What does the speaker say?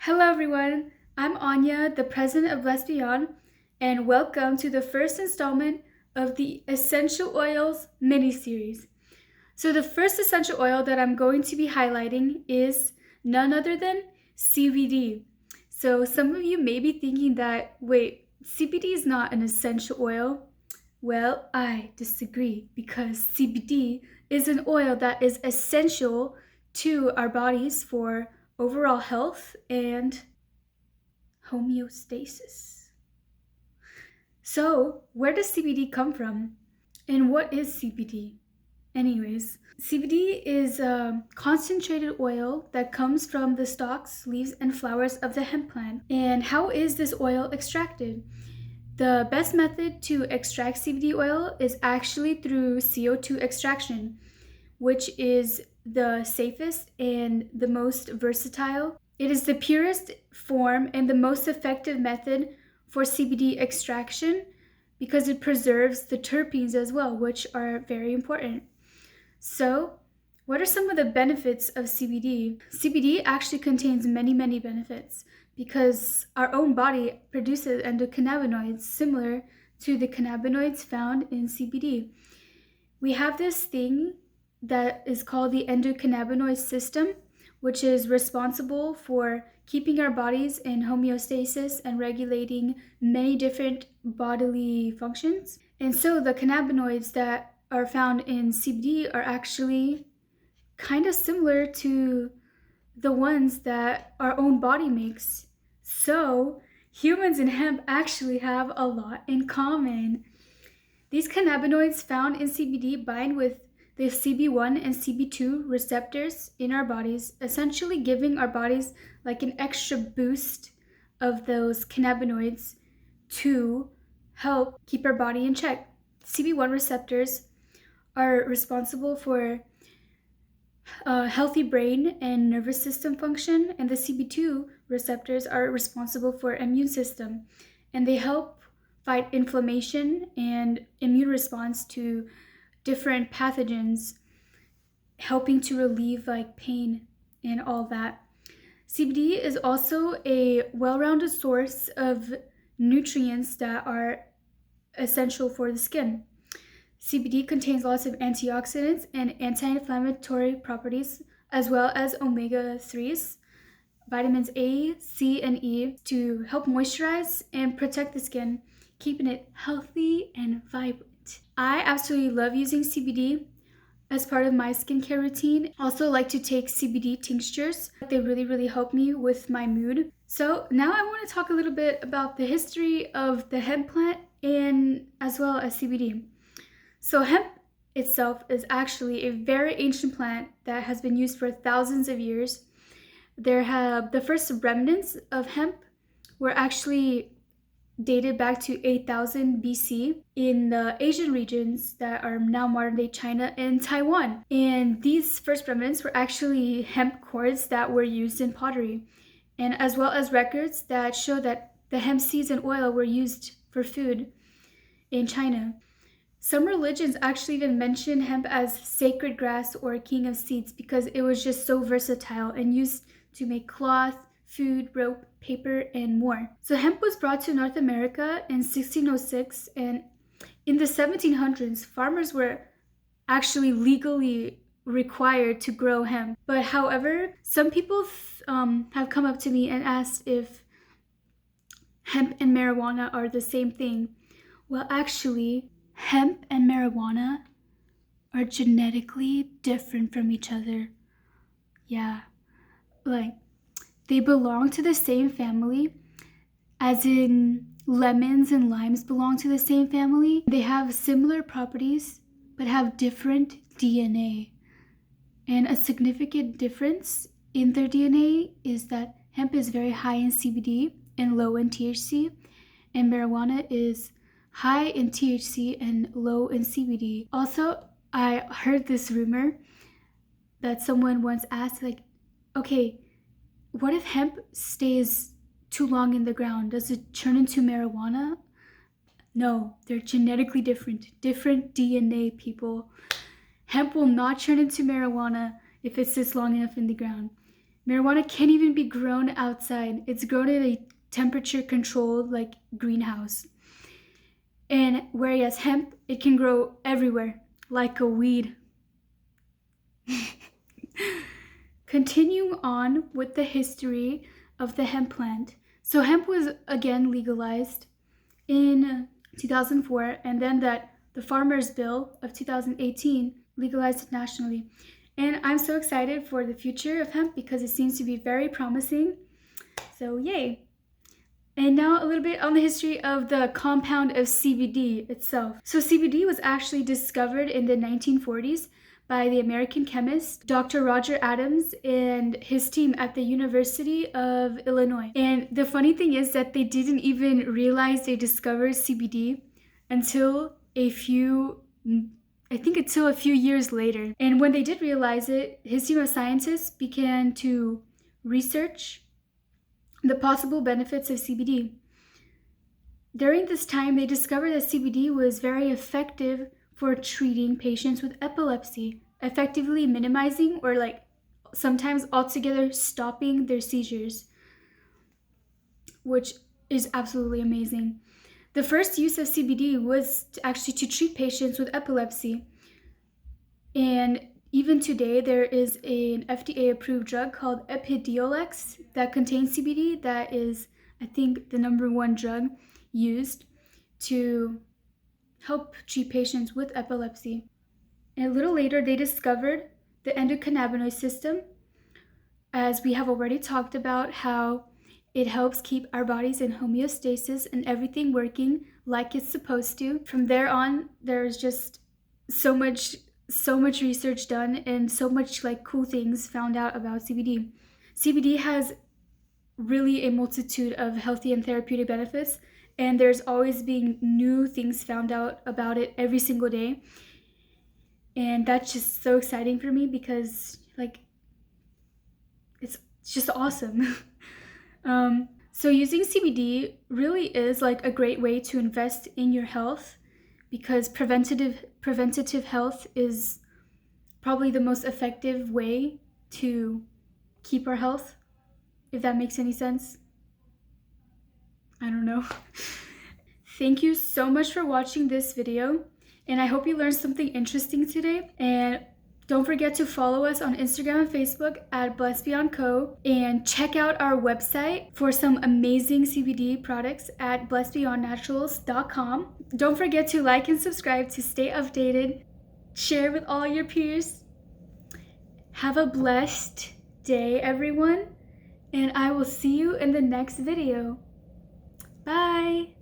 Hello everyone, I'm Anya, the president of Ep.1, and welcome to the first installment of the Essential Oils mini-series. So the first essential oil that I'm going to be highlighting is none other than CBD. So some of you may be thinking that, wait, CBD is not an essential oil. Well, I disagree because CBD is an oil that is essential to our bodies for overall health and homeostasis. So, where does CBD come from? And what is CBD? Anyways, CBD is a concentrated oil that comes from the stalks, leaves, and flowers of the hemp plant. And how is this oil extracted? The best method to extract CBD oil is actually through CO2 extraction, which is the safest and the most versatile. It is the purest form and the most effective method for CBD extraction because it preserves the terpenes as well, which are very important. So, what are some of the benefits of CBD? CBD actually contains many benefits because our own body produces endocannabinoids similar to the cannabinoids found in CBD. We have this thing that is called the endocannabinoid system, which is responsible for keeping our bodies in homeostasis and regulating many different bodily functions. And so the cannabinoids that are found in CBD are actually kind of similar to the ones that our own body makes. So humans and hemp actually have a lot in common. These cannabinoids found in CBD bind with the CB1 and CB2 receptors in our bodies, essentially giving our bodies like an extra boost of those cannabinoids to help keep our body in check. CB1 receptors are responsible for healthy brain and nervous system function, and the CB2 receptors are responsible for immune system, and they help fight inflammation and immune response to different pathogens, helping to relieve like pain and all that. CBD is also a well-rounded source of nutrients that are essential for the skin. CBD contains lots of antioxidants and anti-inflammatory properties, as well as omega-3s, vitamins A, C, and E to help moisturize and protect the skin, keeping it healthy and vibrant. I absolutely love using CBD as part of my skincare routine. Also like to take CBD tinctures. They really help me with my mood. So now I want to talk a little bit about the history of the hemp plant and as well as CBD. So hemp itself is actually a very ancient plant that has been used for thousands of years. The first remnants of hemp were actually dated back to 8000 BC in the Asian regions that are now modern day China and Taiwan. And these first remnants were actually hemp cords that were used in pottery, and as well as records that show that the hemp seeds and oil were used for food in China. Some religions actually even mention hemp as sacred grass or king of seeds because it was just so versatile and used to make cloth, food, rope, paper, and more. So hemp was brought to North America in 1606, and in the 1700s, farmers were actually legally required to grow hemp. But however, some people have come up to me and asked if hemp and marijuana are the same thing. Well, actually, hemp and marijuana are genetically different from each other. Yeah, like they belong to the same family, as in lemons and limes belong to the same family. They have similar properties, but have different DNA. And a significant difference in their DNA is that hemp is very high in CBD and low in THC, and marijuana is high in THC and low in CBD. Also, I heard this rumor that someone once asked, like, okay, what if hemp stays too long in the ground? Does it turn into marijuana? No, they're genetically different DNA, people. Hemp will not turn into marijuana if it sits long enough in the ground. Marijuana can't even be grown outside. It's grown in a temperature controlled like greenhouse. And whereas hemp, it can grow everywhere like a weed. Continuing on with the history of the hemp plant. So hemp was again legalized in 2004, and then the Farmers Bill of 2018 legalized it nationally. And I'm so excited for the future of hemp because it seems to be very promising. So yay. And now a little bit on the history of the compound of CBD itself. So CBD was actually discovered in the 1940s by the American chemist Dr. Roger Adams and his team at the University of Illinois. And the funny thing is that they didn't even realize they discovered CBD until a few years later. And when they did realize it, his team of scientists began to research the possible benefits of CBD. During this time, they discovered that CBD was very effective for treating patients with epilepsy, effectively minimizing or sometimes altogether stopping their seizures, which is absolutely amazing. The first use of CBD was actually to treat patients with epilepsy. And even today, there is an FDA-approved drug called Ep.1 that contains CBD that is, I think, the #1 drug used to help treat patients with epilepsy. And a little later, they discovered the endocannabinoid system, as we have already talked about how it helps keep our bodies in homeostasis and everything working like it's supposed to. From there on, there's just so much research done and so much cool things found out about CBD. CBD has really a multitude of healthy and therapeutic benefits, and there's always being new things found out about it every single day. And that's just so exciting for me because it's just awesome. So using CBD really is a great way to invest in your health, because preventative health is probably the most effective way to keep our health, if that makes any sense. I don't know. Thank you so much for watching this video, and I hope you learned something interesting today. And don't forget to follow us on Instagram and Facebook at blessedbeyondco, and check out our website for some amazing CBD products at blessedbeyondnaturals.com. Don't forget to like and subscribe to stay updated. Share with all your peers. Have a blessed day, everyone, and I will see you in the next video. Bye!